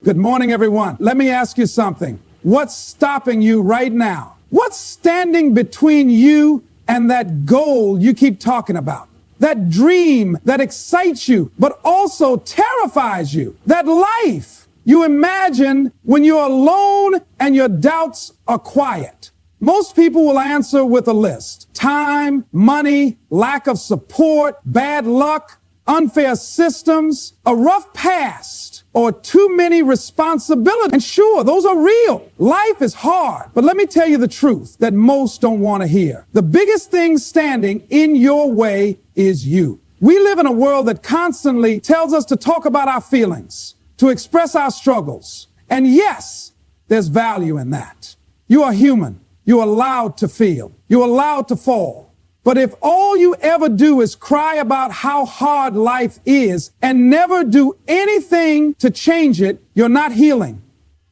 Good morning, everyone. Let me ask you something. What's stopping you right now? What's standing between you and that goal you keep talking about? That dream that excites you, but also terrifies you. That life you imagine when you're alone and your doubts are quiet. Most people will answer with a list. Time, money, lack of support, bad luck, unfair systems, a rough past, or too many responsibilities. And sure, those are real. Life is hard. But let me tell you the truth that most don't want to hear. The biggest thing standing in your way is you. We live in a world that constantly tells us to talk about our feelings, to express our struggles. And yes, there's value in that. You are human. You're allowed to feel. You're allowed to fall. But if all you ever do is cry about how hard life is and never do anything to change it, you're not healing.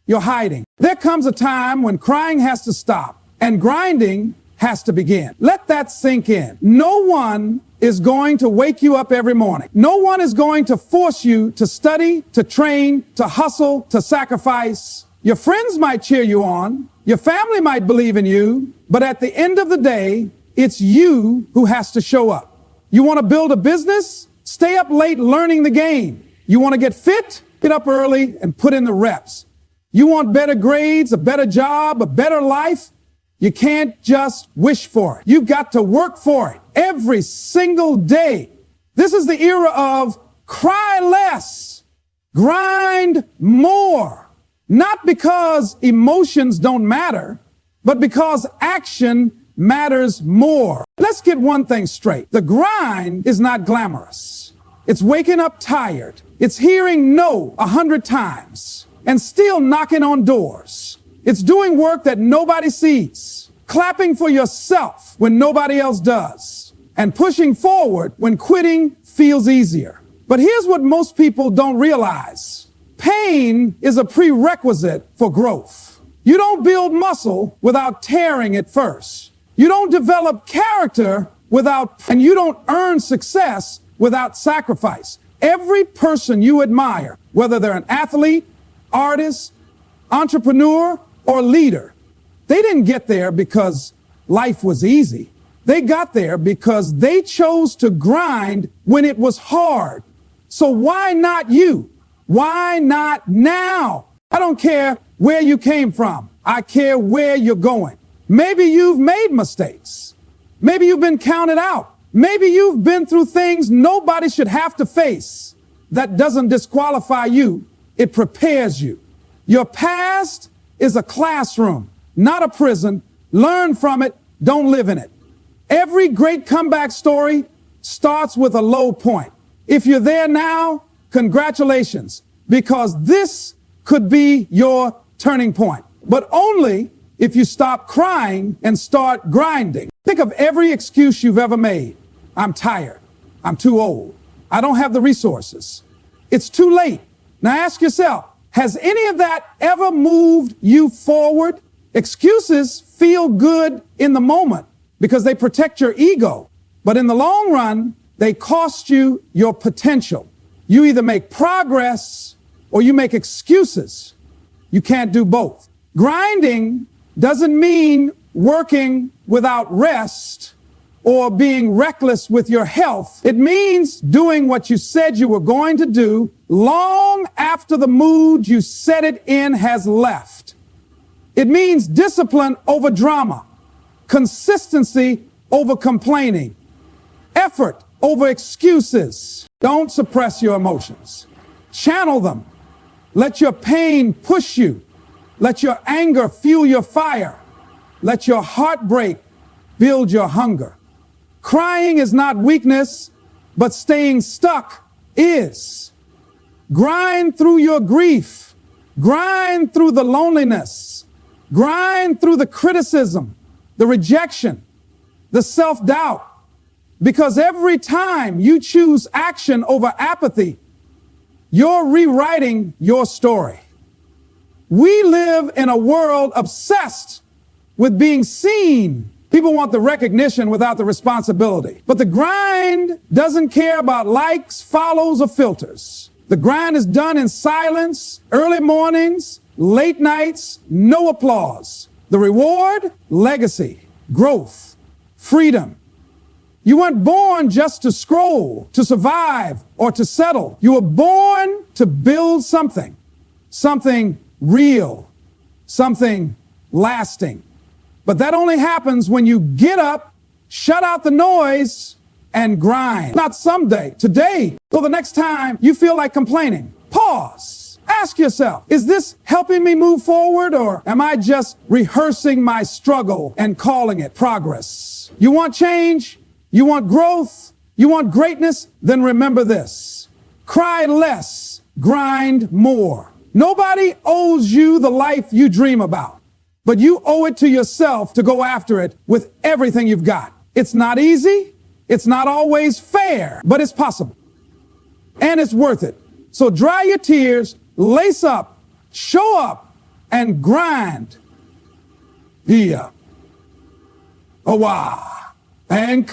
You're hiding. There comes a time when crying has to stop and grinding has to begin. Let that sink in. No one is going to wake you up every morning. No one is going to force you to study, to train, to hustle, to sacrifice. Your friends might cheer you on. Your family might believe in you. But at the end of the day, it's you who has to show up. You want to build a business? Stay up late learning the game. You want to get fit? Get up early and put in the reps. You want better grades, a better job, a better life? You can't just wish for it. You've got to work for it every single day. This is the era of cry less, grind more. Not because emotions don't matter, but because action matters more. Let's get one thing straight. The grind is not glamorous. It's waking up tired. It's hearing no 100 times and still knocking on doors. It's doing work that nobody sees, clapping for yourself when nobody else does, and pushing forward when quitting feels easier. But here's what most people don't realize. Pain is a prerequisite for growth. You don't build muscle without tearing it first. You don't develop character and you don't earn success without sacrifice. Every person you admire, whether they're an athlete, artist, entrepreneur, or leader, they didn't get there because life was easy. They got there because they chose to grind when it was hard. So why not you? Why not now? I don't care where you came from. I care where you're going. Maybe you've made mistakes. Maybe you've been counted out. Maybe you've been through things nobody should have to face. That doesn't disqualify you. It prepares you. Your past is a classroom, not a prison. Learn from it. Don't live in it. Every great comeback story starts with a low point. If you're there now, congratulations, because this could be your turning point. But only if you stop crying and start grinding. Think of every excuse you've ever made. I'm tired. I'm too old. I don't have the resources. It's too late. Now ask yourself, has any of that ever moved you forward? Excuses feel good in the moment because they protect your ego. But in the long run, they cost you your potential. You either make progress or you make excuses. You can't do both. Grinding doesn't mean working without rest or being reckless with your health. It means doing what you said you were going to do long after the mood you set it in has left. It means discipline over drama, consistency over complaining, effort over excuses. Don't suppress your emotions. Channel them. Let your pain push you. Let your anger fuel your fire. Let your heartbreak build your hunger. Crying is not weakness, but staying stuck is. Grind through your grief. Grind through the loneliness. Grind through the criticism, the rejection, the self-doubt. Because every time you choose action over apathy, you're rewriting your story. We live in a world obsessed with being seen. People want the recognition without the responsibility. But the grind doesn't care about likes, follows, or filters. The grind is done in silence, early mornings, late nights, no applause. The reward, legacy, growth, freedom. You weren't born just to scroll, to survive, or to settle. You were born to build something real, something lasting. But that only happens when you get up, shut out the noise, and grind. Not someday, today. So the next time you feel like complaining, pause. Ask yourself, is this helping me move forward, or am I just rehearsing my struggle and calling it progress? You want change? You want growth? You want greatness? Then remember this. Cry less, grind more. Nobody owes you the life you dream about, but you owe it to yourself to go after it with everything you've got. It's not easy. It's not always fair, but it's possible. And it's worth it. So dry your tears, lace up, show up, and grind. Here. Awa. Ank.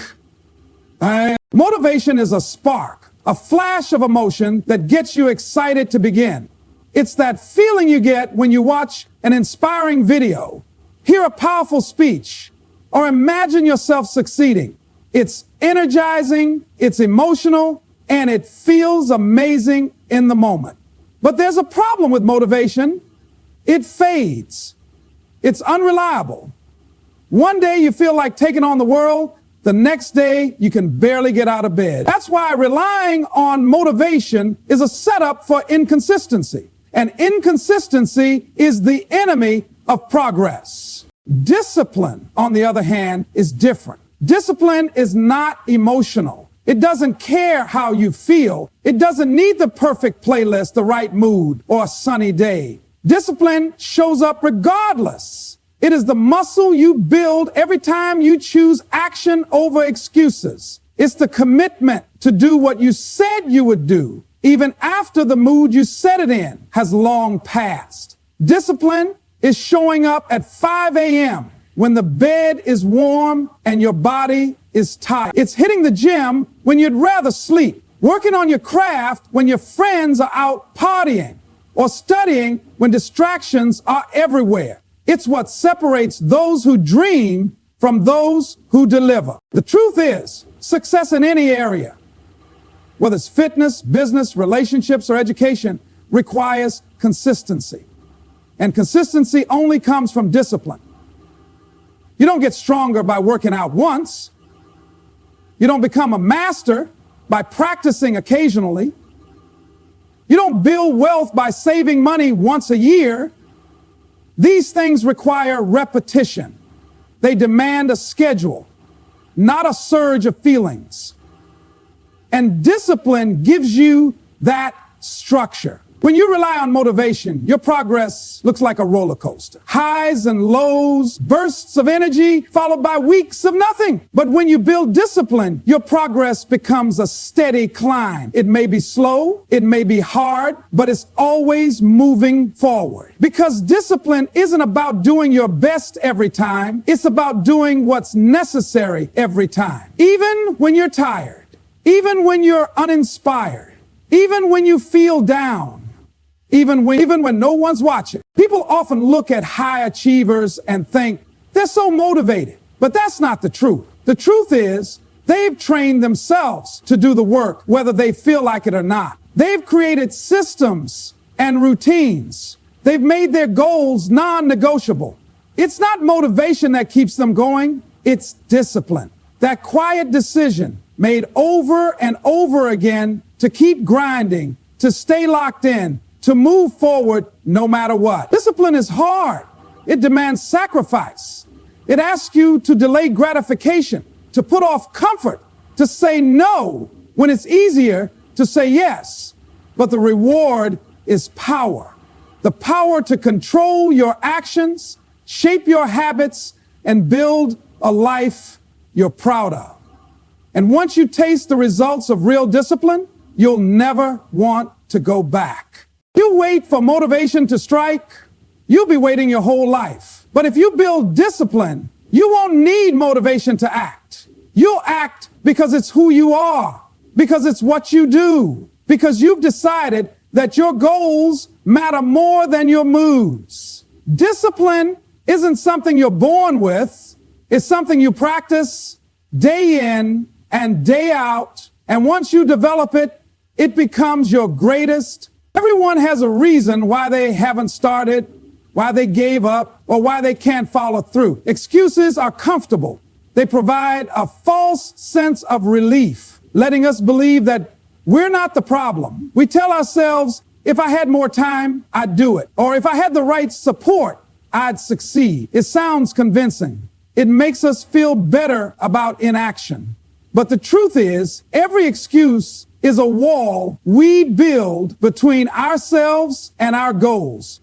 Motivation is a spark, a flash of emotion that gets you excited to begin. It's that feeling you get when you watch an inspiring video, hear a powerful speech, or imagine yourself succeeding. It's energizing, it's emotional, and it feels amazing in the moment. But there's a problem with motivation. It fades. It's unreliable. One day you feel like taking on the world. The next day you can barely get out of bed. That's why relying on motivation is a setup for inconsistency. And inconsistency is the enemy of progress. Discipline, on the other hand, is different. Discipline is not emotional. It doesn't care how you feel. It doesn't need the perfect playlist, the right mood, or a sunny day. Discipline shows up regardless. It is the muscle you build every time you choose action over excuses. It's the commitment to do what you said you would do, even after the mood you set it in has long passed. Discipline is showing up at 5 a.m. when the bed is warm and your body is tired. It's hitting the gym when you'd rather sleep, working on your craft when your friends are out partying, or studying when distractions are everywhere. It's what separates those who dream from those who deliver. The truth is, success in any area, whether it's fitness, business, relationships, or education, requires consistency. And consistency only comes from discipline. You don't get stronger by working out once. You don't become a master by practicing occasionally. You don't build wealth by saving money once a year. These things require repetition. They demand a schedule, not a surge of feelings. And discipline gives you that structure. When you rely on motivation, your progress looks like a roller coaster. Highs and lows, bursts of energy, followed by weeks of nothing. But when you build discipline, your progress becomes a steady climb. It may be slow, it may be hard, but it's always moving forward. Because discipline isn't about doing your best every time. It's about doing what's necessary every time. Even when you're tired, even when you're uninspired, even when you feel down, even when no one's watching. People often look at high achievers and think they're so motivated, but that's not the truth. The truth is they've trained themselves to do the work, whether they feel like it or not. They've created systems and routines. They've made their goals non-negotiable. It's not motivation that keeps them going. It's discipline. That quiet decision made over and over again to keep grinding, to stay locked in, to move forward no matter what. Discipline is hard. It demands sacrifice. It asks you to delay gratification, to put off comfort, to say no when it's easier to say yes. But the reward is power. The power to control your actions, shape your habits, and build a life you're proud of. And once you taste the results of real discipline, you'll never want to go back. You wait for motivation to strike, you'll be waiting your whole life. But if you build discipline, you won't need motivation to act. You'll act because it's who you are, because it's what you do, because you've decided that your goals matter more than your moods. Discipline isn't something you're born with. It's something you practice day in and day out. And once you develop it, it becomes your greatest. Everyone has a reason why they haven't started, why they gave up, or why they can't follow through. Excuses are comfortable. They provide a false sense of relief, letting us believe that we're not the problem. We tell ourselves, if I had more time, I'd do it. Or if I had the right support, I'd succeed. It sounds convincing. It makes us feel better about inaction. But the truth is, every excuse is a wall we build between ourselves and our goals.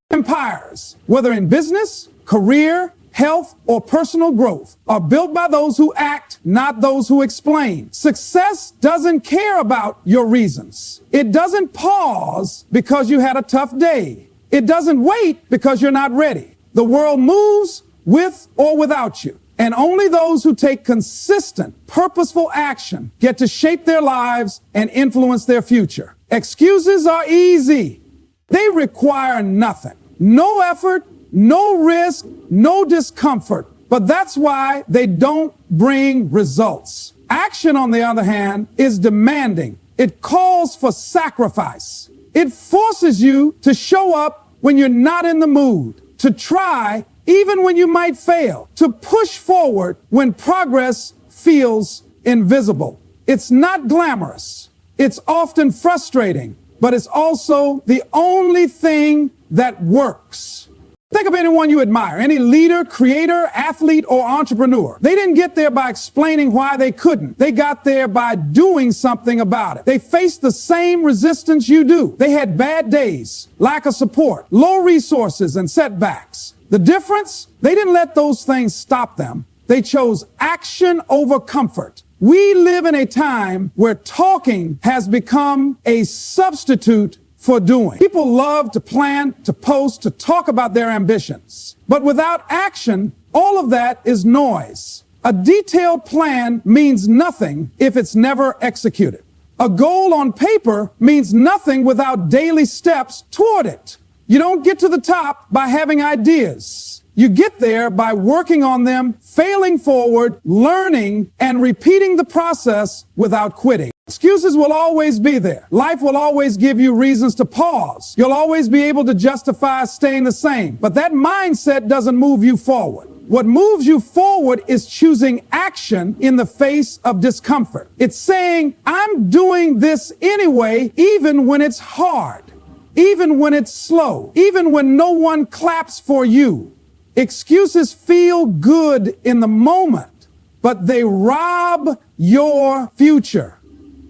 Empires, whether in business, career, health, or personal growth, are built by those who act, not those who explain. Success doesn't care about your reasons. It doesn't pause because you had a tough day. It doesn't wait because you're not ready. The world moves with or without you. And only those who take consistent, purposeful action get to shape their lives and influence their future. Excuses are easy. They require nothing. No effort, no risk, no discomfort. But that's why they don't bring results. Action, on the other hand, is demanding. It calls for sacrifice. It forces you to show up when you're not in the mood, to try even when you might fail, to push forward when progress feels invisible. It's not glamorous. It's often frustrating, but it's also the only thing that works. Think of anyone you admire, any leader, creator, athlete, or entrepreneur. They didn't get there by explaining why they couldn't. They got there by doing something about it. They faced the same resistance you do. They had bad days, lack of support, low resources, and setbacks. The difference? They didn't let those things stop them. They chose action over comfort. We live in a time where talking has become a substitute for doing. People love to plan, to post, to talk about their ambitions. But without action, all of that is noise. A detailed plan means nothing if it's never executed. A goal on paper means nothing without daily steps toward it. You don't get to the top by having ideas. You get there by working on them, failing forward, learning, and repeating the process without quitting. Excuses will always be there. Life will always give you reasons to pause. You'll always be able to justify staying the same. But that mindset doesn't move you forward. What moves you forward is choosing action in the face of discomfort. It's saying, I'm doing this anyway, even when it's hard, even when it's slow, even when no one claps for you. Excuses feel good in the moment, but they rob your future.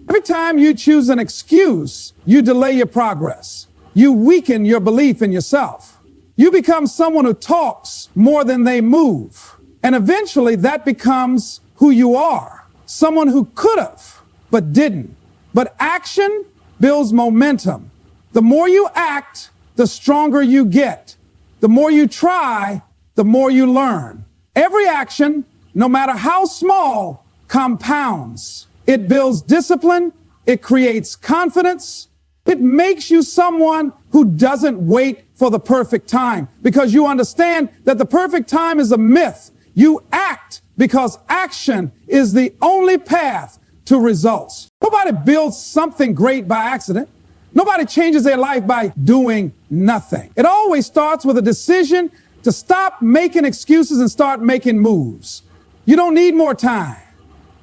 Every time you choose an excuse, you delay your progress. You weaken your belief in yourself. You become someone who talks more than they move. And eventually that becomes who you are. Someone who could have, but didn't. But action builds momentum. The more you act, the stronger you get. The more you try, the more you learn. Every action, no matter how small, compounds. It builds discipline. It creates confidence. It makes you someone who doesn't wait for the perfect time, because you understand that the perfect time is a myth. You act because action is the only path to results. Nobody builds something great by accident. Nobody changes their life by doing nothing. It always starts with a decision to stop making excuses and start making moves. You don't need more time.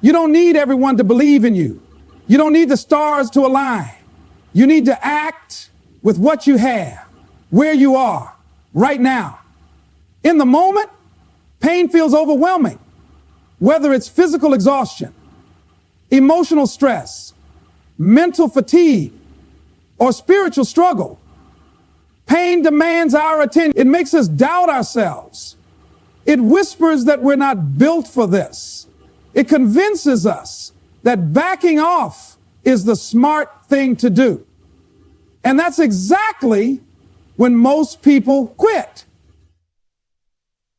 You don't need everyone to believe in you. You don't need the stars to align. You need to act with what you have, where you are, right now. In the moment, pain feels overwhelming, whether it's physical exhaustion, emotional stress, mental fatigue, or spiritual struggle. Pain demands our attention. It makes us doubt ourselves. It whispers that we're not built for this. It convinces us that backing off is the smart thing to do. And that's exactly when most people quit.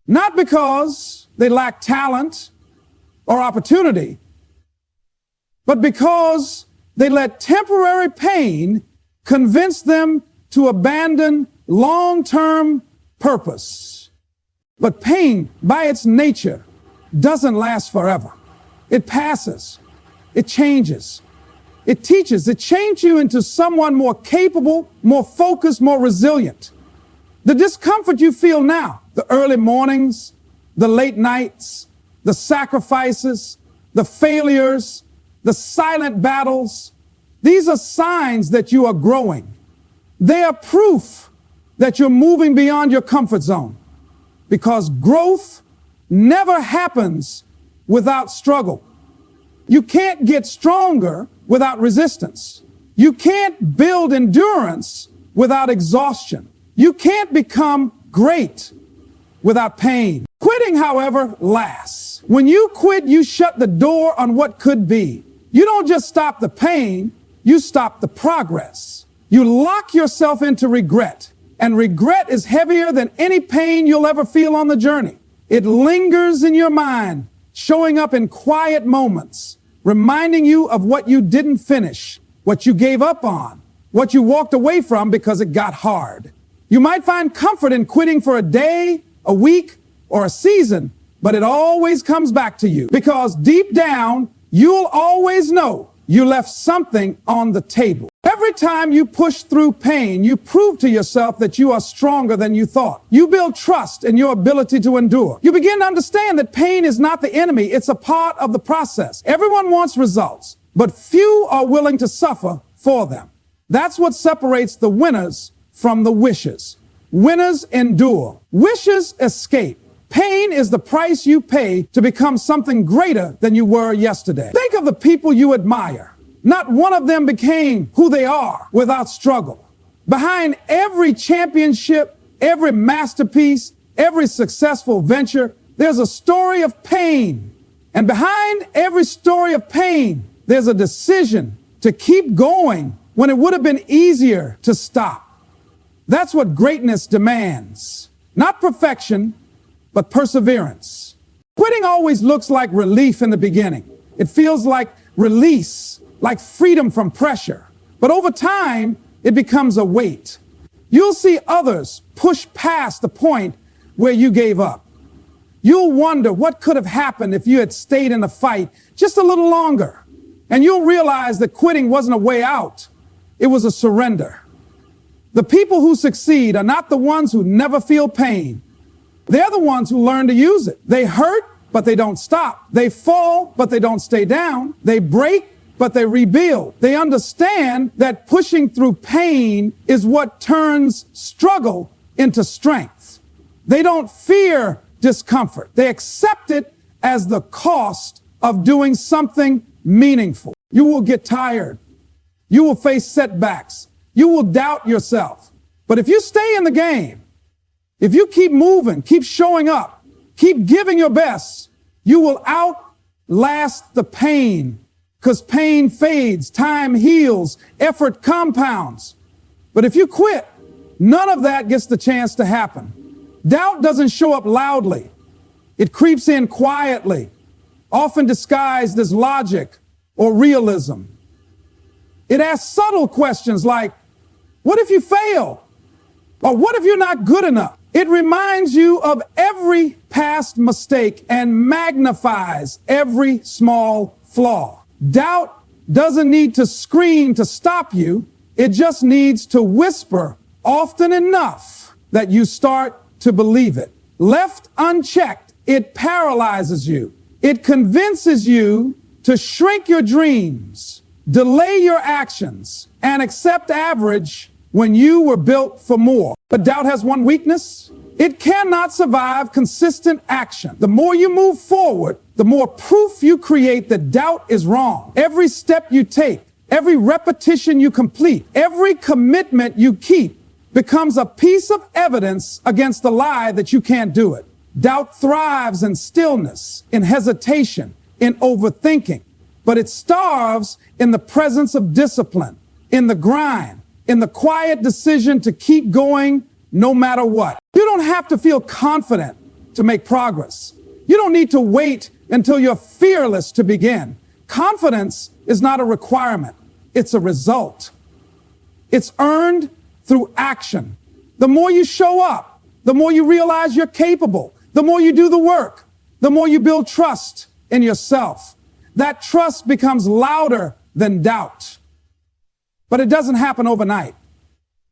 Not because they lack talent or opportunity, but because They let temporary pain convince them to abandon long-term purpose. But pain, by its nature, doesn't last forever. It passes. It changes. It teaches. It changes you into someone more capable, more focused, more resilient. The discomfort you feel now, the early mornings, the late nights, the sacrifices, the failures, the silent battles, these are signs that you are growing. They are proof that you're moving beyond your comfort zone, because growth never happens without struggle. You can't get stronger without resistance. You can't build endurance without exhaustion. You can't become great without pain. Quitting, however, lasts. When you quit, you shut the door on what could be. You don't just stop the pain, you stop the progress. You lock yourself into regret, and regret is heavier than any pain you'll ever feel on the journey. It lingers in your mind, showing up in quiet moments, reminding you of what you didn't finish, what you gave up on, what you walked away from because it got hard. You might find comfort in quitting for a day, a week, or a season, but it always comes back to you, because deep down, you'll always know you left something on the table. Every time you push through pain, you prove to yourself that you are stronger than you thought. You build trust in your ability to endure. You begin to understand that pain is not the enemy, it's a part of the process. Everyone wants results, but few are willing to suffer for them. That's what separates the winners from the wishers. Winners endure. Wishers escape. Pain is the price you pay to become something greater than you were yesterday. Think of the people you admire. Not one of them became who they are without struggle. Behind every championship, every masterpiece, every successful venture, there's a story of pain. And behind every story of pain, there's a decision to keep going when it would have been easier to stop. That's what greatness demands. Not perfection, but perseverance. Quitting always looks like relief in the beginning. It feels like release, like freedom from pressure. But over time, it becomes a weight. You'll see others push past the point where you gave up. You'll wonder what could have happened if you had stayed in the fight just a little longer. And you'll realize that quitting wasn't a way out. It was a surrender. The people who succeed are not the ones who never feel pain. They're the ones who learn to use it. They hurt, but they don't stop. They fall, but they don't stay down. They break, but they rebuild. They understand that pushing through pain is what turns struggle into strength. They don't fear discomfort. They accept it as the cost of doing something meaningful. You will get tired. You will face setbacks. You will doubt yourself. But if you stay in the game, if you keep moving, keep showing up, keep giving your best, you will outlast the pain, because pain fades, time heals, effort compounds. But if you quit, none of that gets the chance to happen. Doubt doesn't show up loudly. It creeps in quietly, often disguised as logic or realism. It asks subtle questions like, what if you fail? Or what if you're not good enough? It reminds you of every past mistake and magnifies every small flaw. Doubt doesn't need to scream to stop you. It just needs to whisper often enough that you start to believe it. Left unchecked, it paralyzes you. It convinces you to shrink your dreams, delay your actions, and accept average when you were built for more. But doubt has one weakness. It cannot survive consistent action. The more you move forward, the more proof you create that doubt is wrong. Every step you take, every repetition you complete, every commitment you keep becomes a piece of evidence against the lie that you can't do it. Doubt thrives in stillness, in hesitation, in overthinking, but it starves in the presence of discipline, in the grind, in the quiet decision to keep going no matter what. You don't have to feel confident to make progress. You don't need to wait until you're fearless to begin. Confidence is not a requirement. it's a result. It's earned through action. The more you show up, the more you realize you're capable, the more you do the work, the more you build trust in yourself. That trust becomes louder than doubt. But it doesn't happen overnight.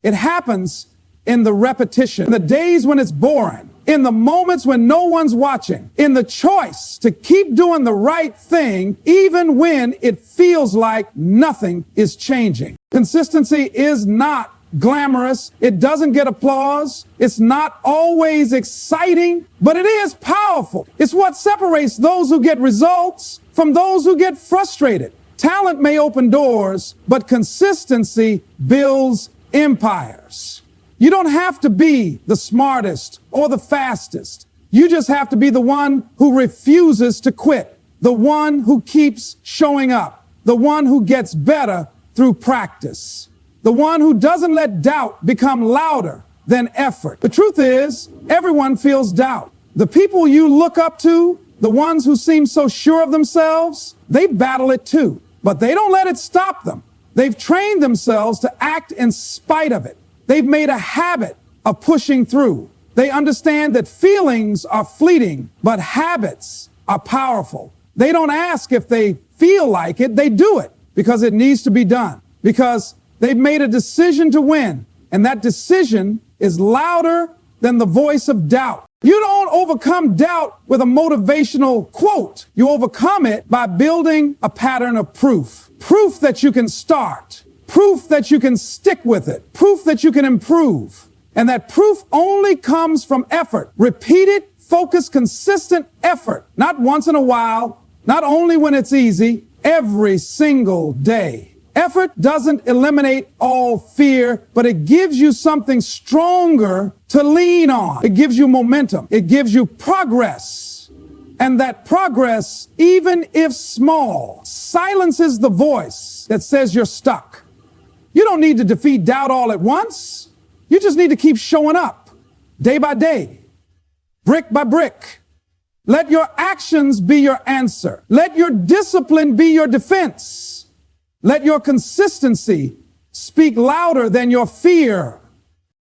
It happens in the repetition, in the days when it's boring, in the moments when no one's watching, in the choice to keep doing the right thing even when it feels like nothing is changing. Consistency is not glamorous. It doesn't get applause. It's not always exciting, but it is powerful. It's what separates those who get results from those who get frustrated. Talent may open doors, but consistency builds empires. You don't have to be the smartest or the fastest. You just have to be the one who refuses to quit, the one who keeps showing up, the one who gets better through practice, the one who doesn't let doubt become louder than effort. The truth is, everyone feels doubt. The people you look up to, the ones who seem so sure of themselves, they battle it too, but they don't let it stop them. They've trained themselves to act in spite of it. They've made a habit of pushing through. They understand that feelings are fleeting, but habits are powerful. They don't ask if they feel like it. They do it because it needs to be done, because they've made a decision to win, and that decision is louder than the voice of doubt. You don't overcome doubt with a motivational quote. You overcome it by building a pattern of proof. Proof that you can start. Proof that you can stick with it. Proof that you can improve. And that proof only comes from effort. Repeated, focused, consistent effort. Not once in a while. Not only when it's easy. Every single day. Effort doesn't eliminate all fear, but it gives you something stronger to lean on. It gives you momentum. It gives you progress. And that progress, even if small, silences the voice that says you're stuck. You don't need to defeat doubt all at once. You just need to keep showing up day by day, brick by brick. Let your actions be your answer. Let your discipline be your defense. Let your consistency speak louder than your fear.